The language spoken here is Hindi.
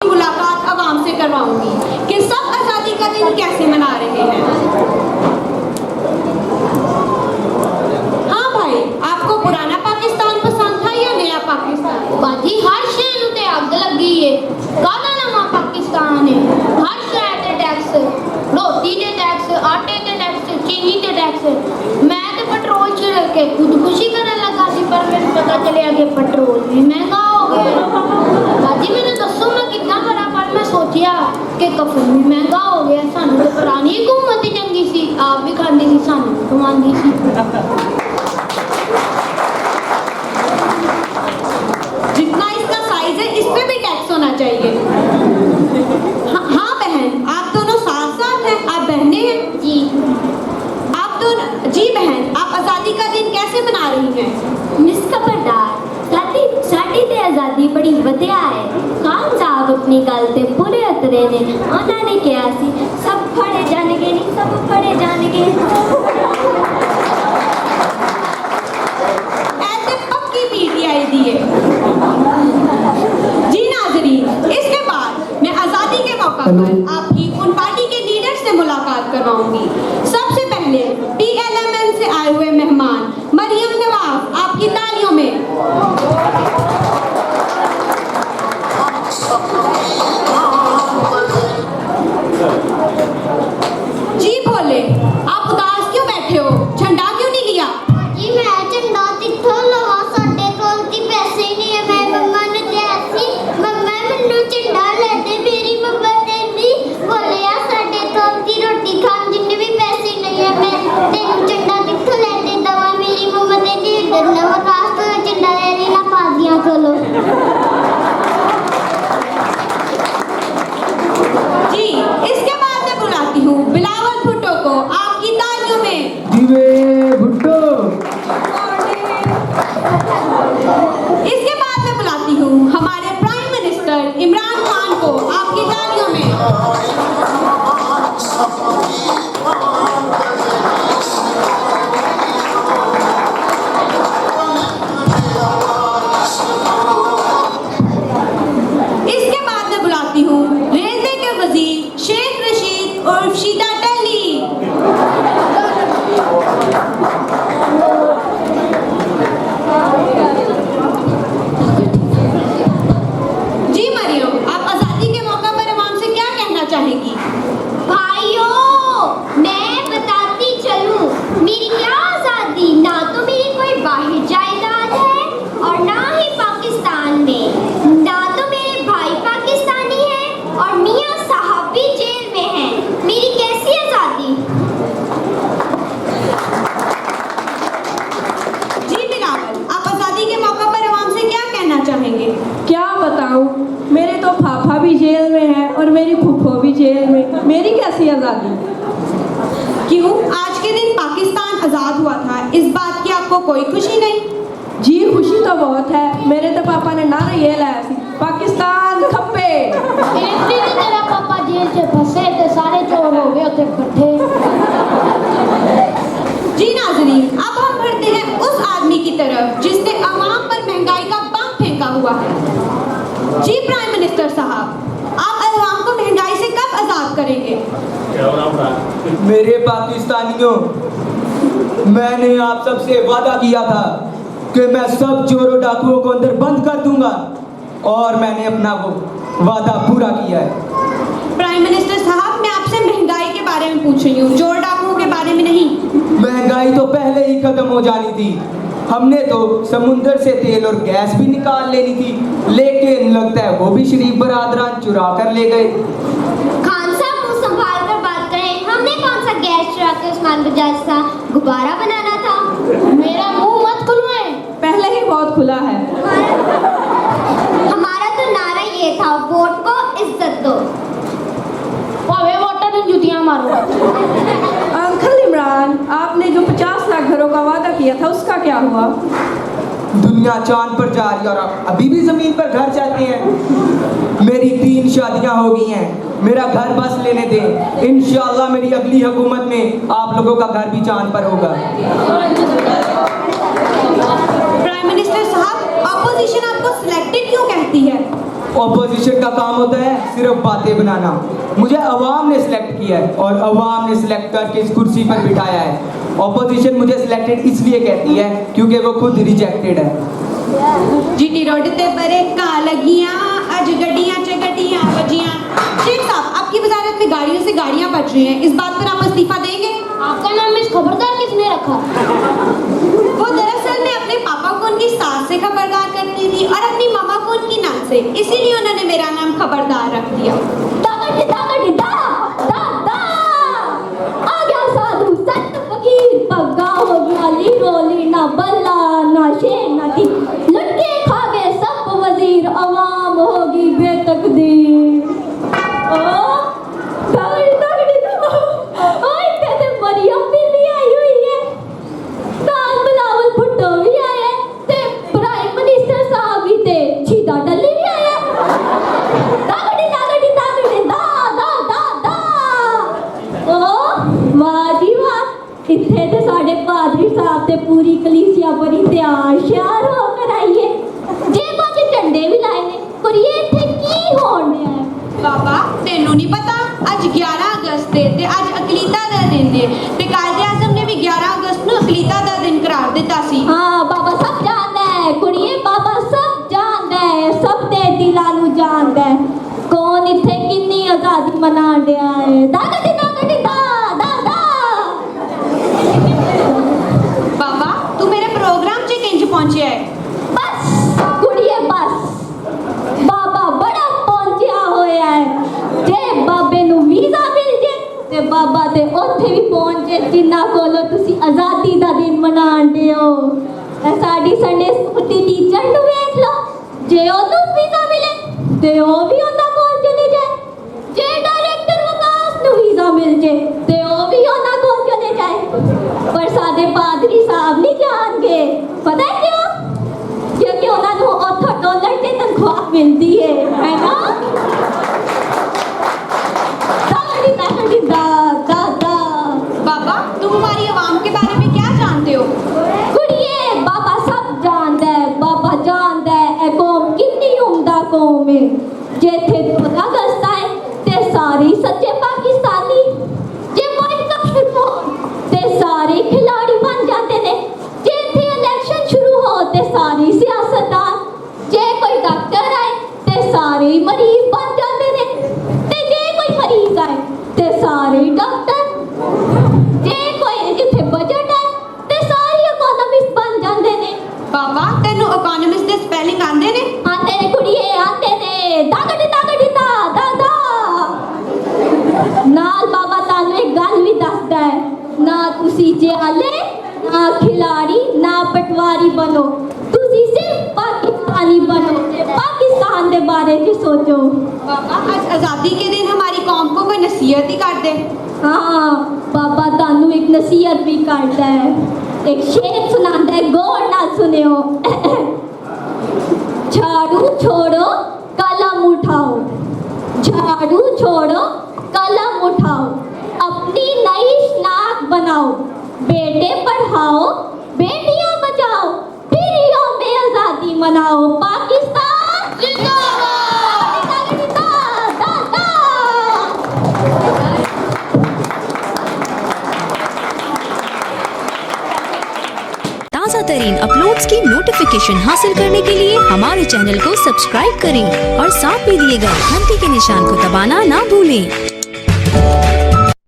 मुलाकात आवाम से करवाऊंगी कि सब आज़ादी का दिन कैसे मना रहे हैं। हाँ भाई, आपको पुराना पाकिस्तान पसंद था या नया पाकिस्तान? बाजी हर शहर उते अग लगी है। कादा नवा पाकिस्तान है। हर शहर ते टैक्स, रोटी ते टैक्स, आटे ते टैक्स, चीनी ते टैक्स। मैं ते पेट्रोल छिड़क के खुदकुशी करने लगा सी, पर मैंने पता चलिया कि पेट्रोल भी महंगा हो गया। बाजी मैंने दसो मैं कितना करा, पर मैं सोचिया कि कफन भी महंगा हो गया। सानू तो पुरानी हुकूमत ही चंगी सी, आप भी खांदी सी, सानू भी खवांदी सी। जितना इसका साइज है इस पे भी टैक्स होना चाहिए। हाँ बहन, आप दोनों साथ साथ हैं, आप बहनें हैं। जी आप दोनों, जी बहन, आप आज़ादी का दिन कैसे मना रही हैं? मिस खबरदार, साडी ते आज़ादी बड़ी वधिया है। खान साहब अपनी गल ते पूरे उतरे ने। उन्होंने कहा सी सब फड़े जाणगे नहीं, सब फड़े जाणगे। ऐसे पक्की पीटीआई दी है। जी नाज़रीन, इसके बाद मैं आज़ादी के मौका पर आपकी उन पार्टी के लीडर से मुलाकात करवाऊंगी। सबसे पहले PLMN से आए हुए मेहमान मरियम नवाज, आपकी तालियों में। जी बोले, आप उदास क्यों बैठे हो? झंडा क्यों नहीं लिया? जी मैं झंडा कित्थों लवां, साडे कोल ती पैसे ही नहीं है। मैं मम्मा ने कहा सी मम्मा मैनू झंडा ले दे, मेरी मम्मा कहंदी बोलिया साडे कोल ती रोटी खान जिन्ने भी पैसे नहीं है, मैं तेनू झंडा कित्थों ले दे दवा। मेरी मम्मा कहंदी इधर ना वकास तो झंडा ले लेना पादियां कोलों। जी, इसके बाद मैं बुलाती हूँ बिलावल भुट्टो को, आपकी तालियों में। जीवे भुट्टो। इसके बाद मैं बुलाती हूँ हमारे प्राइम मिनिस्टर इमरान खान को, आपकी तालियों में। इसके बाद मैं बुलाती हूँ रेलवे के वजीर शेख रशीद और शीदा टली। जी मरियम, आप आज़ादी के मौका पर आवाम से क्या कहना चाहेंगी? भाइयों मैं बताती चलूं, मेरी क्या आज़ादी, ना तो मेरी कोई बाहर जायदाद है और ना ही पाकिस्तान में, ना तो मेरे भाई पाकिस्तानी हैं और मियाँ साहब भी जेल में हैं। मेरी कैसी आज़ादी? जी बिलावल, आप आज़ादी के मौका पर आवाम से क्या कहना चाहेंगे? क्या बताऊं, मेरे तो पापा भी जेल में है और मेरी फूफो भी जेल में। मेरी कैसी आज़ादी? क्यों, आज के दिन पाकिस्तान आज़ाद हुआ था, इस बात की आपको कोई खुशी नहीं? जी खुशी तो बहुत है। मेरे तो पापा ने नारा ये लाया सी, पाकिस्तान खप्पे। एक दिन तो तेरा पापा जेल से फंसे थे, सारे चोर हो गए थे इकट्ठे। जी नाज़रीन, अब हम बढ़ते हैं उस आदमी की तरफ जिसने अवाम पर महंगाई का बम फेंका हुआ है। जी प्राइम मिनिस्टर साहब, आप अवाम को महंगाई से कब आज़ाद करेंगे? मेरे पाकिस्तानियों, मैंने आप सबसे वादा किया था कि मैं सब चोरों डाकुओं को अंदर बंद कर दूंगा, और मैंने अपना वो वादा पूरा किया है। प्राइम मिनिस्टर साहब, मैं आपसे महंगाई के बारे में पूछ रही हूँ, चोर डाकुओं के बारे में नहीं। महंगाई तो पहले ही खत्म हो जानी थी। हमने तो समुंदर से तेल और गैस भी निकाल लेनी थी, लेकिन लगता है वो भी शरीफ बरादरान चुरा कर ले गए। खान साहब मुंह संभाल कर बात करें, हमने कौन सा गैस चुरा के उस्मान बजाज सा गुब्बारा बनाना था? मेरा मुंह मत खुलवाएं, पहले ही बहुत खुला है। हमारा तो नारा ये था, वोट को इज्जत दो। पावे वोटर ने जुतियां मारो। अंकल इमरान, आपने जो 50 लाख घरों का वादा किया था उसका क्या हुआ? दुनिया चांद पर जा रही है और आप अभी भी जमीन पर घर चाहते हैं। मेरी 3 शादियां हो गई हैं, मेरा घर बस लेने दें। इंशाअल्लाह मेरी अगली हुकूमत में आप लोगों का घर भी चांद पर होगा। प्राइम मिनिस्टर साहब, अपोजिशन आपको सिलेक्टेड क्यों कहती है? ऑपोजिशन का काम होता है सिर्फ बातें बनाना। मुझे अवाम ने सिलेक्ट किया है और अवाम ने सिलेक्ट करके इस कुर्सी पर बिठाया है। ऑपोजिशन मुझे सिलेक्टेड इसलिए कहती है क्योंकि वो खुद रिजेक्टेड है। जीटी रोड ते बरे का लगियां अज गड्डियां च गड्डियां बजियां। शेख साहब, आपकी वजारत में गाड़ियों से गाड़ियां बज रही हैं, इस बात पर आप इस्तीफा देंगे? आपका नाम मिस खबरदार किसने रखा? वो दरअसल मैं अपने पापा को उनकी सास से खबरदार करती थी और अपनी मामा को उनकी नान से, इसीलिए उन्होंने मेरा नाम खबरदार रख दिया। दागड़ी दागड़ी दा दा दा आ गया साधु संत फकीर, पग्गा हो गया लीरोली, ना बल्ला ना शेर ना की, लुटके खा गए सब वजीर, अवाम होगी बेतकदीर। ओ दागड़ी दागड़ी दा ओए कहते मरियम भी आई हुई है, नाल बिलावल भुट्टो भी आया ते प्राइम मिनिस्टर साहब भी ते छीदा डल्ली भी आया। दागड़ी दागड़ी दागड़ी दा दा दा दा। ओ वाह जी वाह, इत्थे ते साडे पादरी साहब ते पूरी कलीसिया बड़ी तैयार श्यार होकर आई है। जेबां च झंडे भी लाए ने, कुड़िए इत्थे की होण दिया है? बाबा तेनू नहीं पता, अज 11 अगस्त है ते अज अकलीता दा दिन है ते कायदे आज़म ने भी 11 अगस्त ਨੂੰ अकलीता दा दिन करार दिता सी। हाँ बाबा सब जानदा है कुड़िए, बाबा सब जानदा है, सब दे दिलां नू जानदा है कौन इत्थे किन्नी आजादी मनाण दिया है। दागड़ी दागड़ी दा दा दा। बाबा तू मेरे प्रोग्राम च किंज पहुंचे है? बस कुड़िए बस, बाबा बड़ा पहुंचिया होया है। जे बाबे नू वीज़ा मिल जे ते बाबा ते उत्थे भी पहुंचे जिन्ना कोलों तुसी आजादी दा दिन मनाण दियो। साडी संडे स्कूल दी टीचर नू वेख लो, जे ओनू वीज़ा मिले ते ओ भी उन्हां कोल चले जाए, जे डायरेक्टर वकास नू वीज़ा मिल जे ते ओ भी उन्हां कोल चले जाए। पर साडे पादरी साहब नहीं जाणगे, पता है क्यों? क्योंकि उन्होंने उत्थों डॉलर की तनख्वाह मिलती है ना? दागड़ी दागड़ी दा दा दा। बाबा तुम हमारी आवाम के बारे में क्या जानते हो? कुड़िए बाबा सब जानदा है, बाबा जानदा है ए कौम कितनी उम्दा कौम है। जेथे 15 अगस्त आए ते सारे सच्चे पाकिस्तानी, जे वर्ल्ड कप शुरू हो ते सारे खिलाड़ी बन जाते ने, जेथे इलेक्शन शुरू हो ते सारे सियासतदान, जे कोई डॉक्टर आए ते सारे मरीज बन जाते ने, ते जे कोई मरीज आए ते सारे डॉक्टर, जे कोई जिथे बजट आए ते सारे इकोनॉमिस्ट बन जाते ने। बाबा तेनू इकोनॉमिस्ट दे स्पेलिंग आंदे ने? आते ने कुड़िए आते ने, दागड़ी दागड़ी दा दा दा। नाल बाबा तानू एक गल भी दसदा है, ना तुसी जेआले ना खिलाड़ी ना पटवारी बनो, तुसी सिर्फ पाकिस्तानी बनो, पाकिस्तान दे बारे च सोचो। बाबा आज आज़ादी के दिन हमारी कौम को कोई नसीहत ही कर दे। हाँ बाबा तानू एक नसीहत भी करता है, एक शेर सुनाता है, गौर ना सुनियो। झाड़ू छोड़ो कलम उठाओ, झाड़ू छोड़ो कलम उठाओ, अपनी नई शनाख्त बनाओ, बेटे पढ़ाओ बेटियां बचाओ, फिर यौम आजादी मनाओ, पाकिस्तान जिंदाबाद। दागड़ी दा दा दा। ताज़ा तरीन अपलोड्स की नोटिफिकेशन हासिल करने के लिए हमारे चैनल को सब्सक्राइब करें और साथ में दिए गए घंटी के निशान को दबाना ना भूलें।